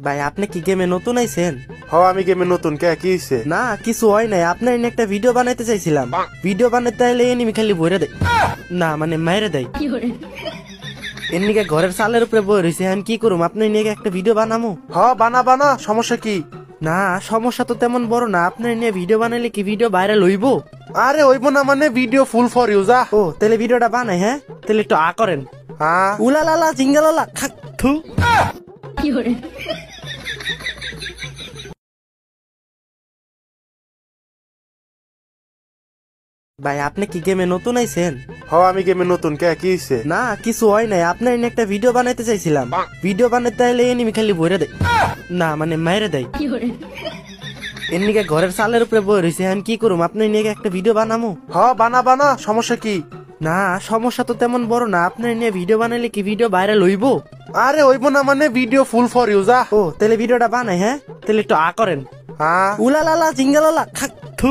ভাই আপনি কি গেমে নতুন আইছেন? আমি গেমে নতুন কে কি হইছে? না কিছু হয় নাই, আপনার এনে একটা ভিডিও বানাইতে চাইছিলাম। ভিডিও বানাইতে হলে এনিমি খালি ভরে দেয়, না মানে মাইরে দেয়। এমনিকে ঘরের চালের উপরে বই রয়েছে, এখন কি করুম? আপনি নিয়ে একটা ভিডিও বানামো? বানা বানা, সমস্যা কি? না সমস্যা তো তেমন বড় না, আপনার নিয়ে ভিডিও বানাইলে কি ভিডিও ভাইরাল হইব? আরে হইব না মানে ভিডিও ফুল ফর ইউজা। ও তাহলে ভিডিওটা বানাই, হ্যাঁ তাহলে একটু করেন। উলালালা জিঙ্গালালা খাক থু। ভাই আপনি কি গেমে নতুন আইছেন? আমি গেমে নতুন কে কি হইছে? না কিছু হয় নাই, আপনার এনে একটা ভিডিও বানাইতে চাইছিলাম। ভিডিও বানাইতে হলে এনিমি খালি ভরে দেয়, না মানে মাইরে দেয়। এমনিকে ঘরের চালের উপরে বই রয়েছে, এখন কি করুম? আপনি নিয়ে একটা ভিডিও বানামো? বানা বানা, সমস্যা কি? না সমস্যা তো তেমন বড় না, আপনার নিয়ে ভিডিও বানাইলে কি ভিডিও ভাইরাল হইব? আরে হইব না মানে ভিডিও ফুল ফর ইউজা। ও তাহলে ভিডিওটা বানাই, হ্যাঁ তাহলে একটু করেন। উলালালা জিঙ্গালালা খাক থু।